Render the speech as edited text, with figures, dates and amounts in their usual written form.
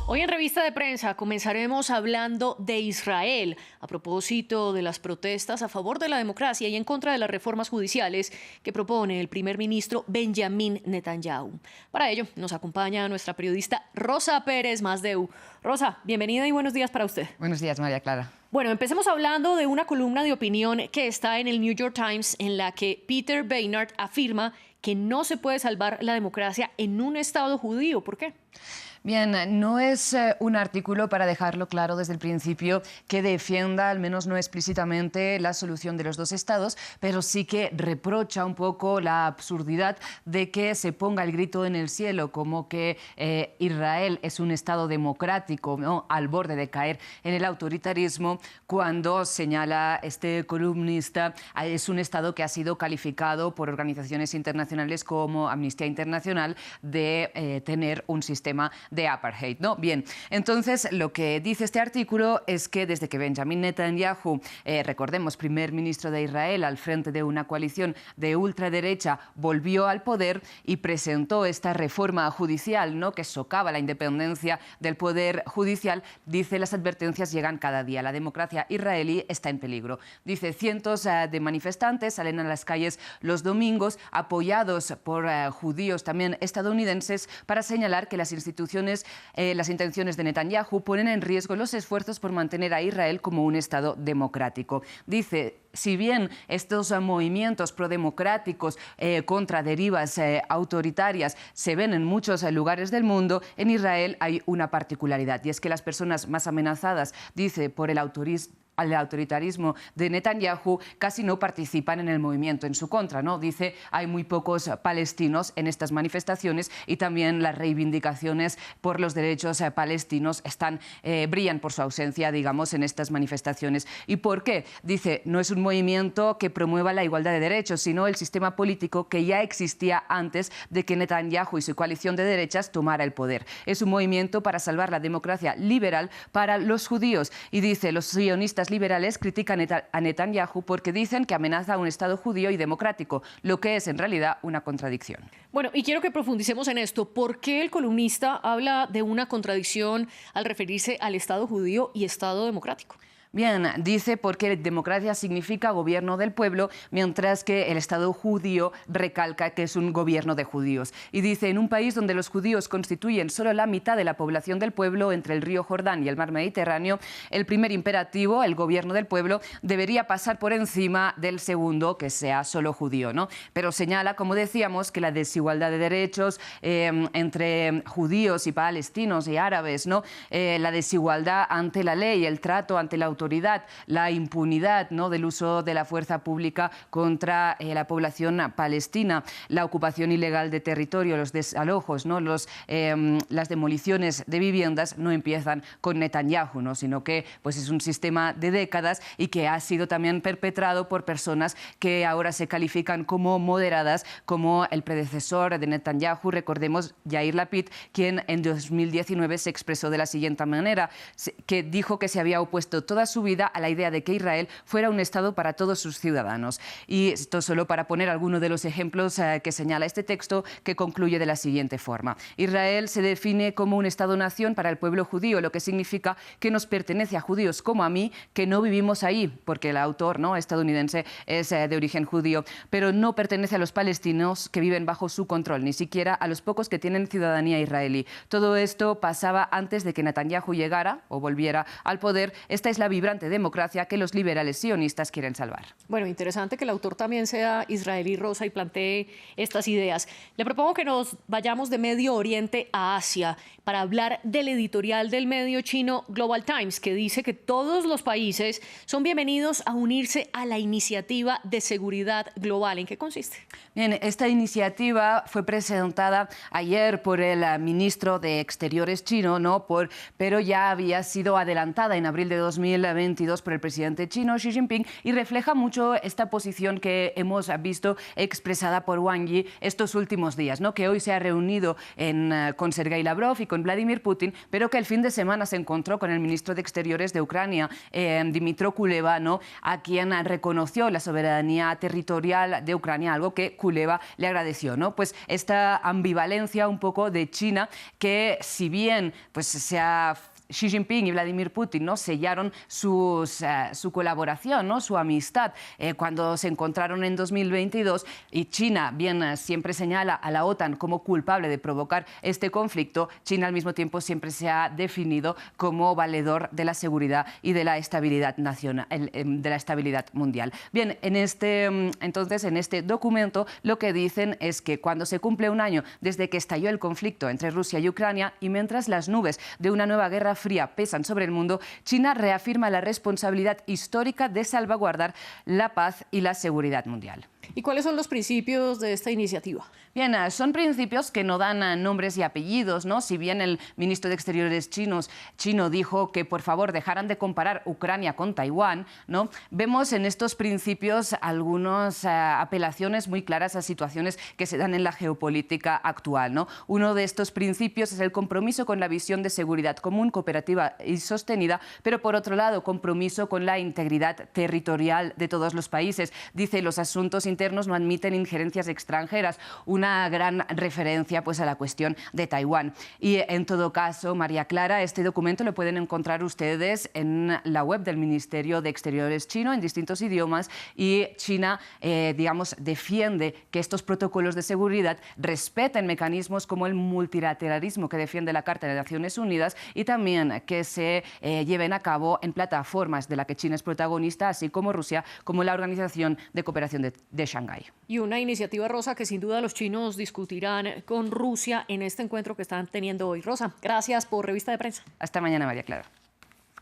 Hoy en Revista de Prensa comenzaremos hablando de Israel, a propósito de las protestas a favor de la democracia y en contra de las reformas judiciales que propone el primer ministro Benjamin Netanyahu. Para ello nos acompaña nuestra periodista Rosa Pérez Masdeu. Rosa, bienvenida y buenos días para usted. Buenos días, María Clara. Bueno, empecemos hablando de una columna de opinión que está en el New York Times en la que Peter Beinart afirma que no se puede salvar la democracia en un Estado judío. ¿Por qué? Bien, no es un artículo, para dejarlo claro desde el principio, que defienda, al menos no explícitamente, la solución de los dos estados, pero sí que reprocha un poco la absurdidad de que se ponga el grito en el cielo, como que Israel es un estado democrático, ¿no?, al borde de caer en el autoritarismo, cuando, señala este columnista, es un estado que ha sido calificado por organizaciones internacionales como Amnistía Internacional de tener un sistema de apartheid, ¿no? Bien, entonces lo que dice este artículo es que desde que Benjamin Netanyahu, recordemos, primer ministro de Israel al frente de una coalición de ultraderecha, volvió al poder y presentó esta reforma judicial, ¿no?, que socava la independencia del poder judicial, dice, las advertencias llegan cada día. La democracia israelí está en peligro. Dice, cientos de manifestantes salen a las calles los domingos apoyados por judíos también estadounidenses para señalar que las intenciones de Netanyahu ponen en riesgo los esfuerzos por mantener a Israel como un Estado democrático. Dice, si bien estos movimientos prodemocráticos contra derivas autoritarias se ven en muchos lugares del mundo, en Israel hay una particularidad, y es que las personas más amenazadas, dice, por el autoritarismo de Netanyahu casi no participan en el movimiento en su contra, ¿no? Dice, hay muy pocos palestinos en estas manifestaciones y también las reivindicaciones por los derechos palestinos brillan por su ausencia, digamos, en estas manifestaciones. ¿Y por qué? Dice, no es un movimiento que promueva la igualdad de derechos, sino el sistema político que ya existía antes de que Netanyahu y su coalición de derechas tomara el poder. Es un movimiento para salvar la democracia liberal para los judíos. Y dice, los sionistas liberales critican a Netanyahu porque dicen que amenaza a un Estado judío y democrático, lo que es en realidad una contradicción. Bueno, y quiero que profundicemos en esto. ¿Por qué el columnista habla de una contradicción al referirse al Estado judío y Estado democrático? Bien, dice porque democracia significa gobierno del pueblo, mientras que el Estado judío recalca que es un gobierno de judíos. Y dice, en un país donde los judíos constituyen solo la mitad de la población del pueblo entre el río Jordán y el mar Mediterráneo, el primer imperativo, el gobierno del pueblo, debería pasar por encima del segundo, que sea solo judío, ¿no? Pero señala, como decíamos, que la desigualdad de derechos entre judíos y palestinos y árabes, ¿no?, la desigualdad ante la ley, el trato ante la autoridad, la impunidad, ¿no?, del uso de la fuerza pública contra la población palestina, la ocupación ilegal de territorio, los desalojos, ¿no?, las demoliciones de viviendas no empiezan con Netanyahu, ¿no?, sino que pues, es un sistema de décadas y que ha sido también perpetrado por personas que ahora se califican como moderadas, como el predecesor de Netanyahu, recordemos, Yair Lapid, quien en 2019 se expresó de la siguiente manera, que dijo que se había opuesto toda su vida a la idea de que Israel fuera un Estado para todos sus ciudadanos. Y esto solo para poner algunos de los ejemplos que señala este texto, que concluye de la siguiente forma. Israel se define como un Estado-nación para el pueblo judío, lo que significa que nos pertenece a judíos como a mí, que no vivimos ahí, porque el autor, ¿no?, estadounidense es de origen judío, pero no pertenece a los palestinos que viven bajo su control, ni siquiera a los pocos que tienen ciudadanía israelí. Todo esto pasaba antes de que Netanyahu llegara o volviera al poder. Esta es la vibrante democracia que los liberales sionistas quieren salvar. Bueno, interesante que el autor también sea israelí, Rosa, y plantee estas ideas. Le propongo que nos vayamos de Medio Oriente a Asia para hablar del editorial del medio chino Global Times, que dice que todos los países son bienvenidos a unirse a la iniciativa de seguridad global. ¿En qué consiste? Bien, esta iniciativa fue presentada ayer por el ministro de Exteriores chino, ¿no?, pero ya había sido adelantada en abril de 2020 2022 por el presidente chino Xi Jinping y refleja mucho esta posición que hemos visto expresada por Wang Yi estos últimos días, ¿no? Que hoy se ha reunido con Sergei Lavrov y con Vladimir Putin, pero que el fin de semana se encontró con el ministro de Exteriores de Ucrania, Dmytro Kuleba, ¿no? A quien reconoció la soberanía territorial de Ucrania, algo que Kuleba le agradeció, ¿no? Pues esta ambivalencia un poco de China, que si bien pues Xi Jinping y Vladimir Putin, ¿no? Sellaron su colaboración, ¿no? Su amistad cuando se encontraron en 2022, y China bien siempre señala a la OTAN como culpable de provocar este conflicto. China al mismo tiempo siempre se ha definido como valedor de la seguridad y de la estabilidad nacional, de la estabilidad mundial. Bien, entonces en este documento lo que dicen es que cuando se cumple un año desde que estalló el conflicto entre Rusia y Ucrania, y mientras las nubes de una nueva guerra fría pesan sobre el mundo, China reafirma la responsabilidad histórica de salvaguardar la paz y la seguridad mundial. ¿Y cuáles son los principios de esta iniciativa? Bien, son principios que no dan nombres y apellidos, ¿no? Si bien el ministro de Exteriores chino dijo que por favor dejaran de comparar Ucrania con Taiwán, ¿no? Vemos en estos principios algunas apelaciones muy claras a situaciones que se dan en la geopolítica actual, ¿no? Uno de estos principios es el compromiso con la visión de seguridad común, cooperativa y sostenida, pero por otro lado, compromiso con la integridad territorial de todos los países. Dice, los asuntos internos no admiten injerencias extranjeras, una gran referencia pues a la cuestión de Taiwán. Y en todo caso, María Clara, este documento lo pueden encontrar ustedes en la web del Ministerio de Exteriores chino en distintos idiomas, y China, digamos, defiende que estos protocolos de seguridad respeten mecanismos como el multilateralismo que defiende la Carta de Naciones Unidas, y también que se lleven a cabo en plataformas de la que China es protagonista, así como Rusia, como la Organización de Cooperación de Shanghái. Y una iniciativa, Rosa, que sin duda los chinos discutirán con Rusia en este encuentro que están teniendo hoy. Rosa, gracias por Revista de Prensa. Hasta mañana, María Clara.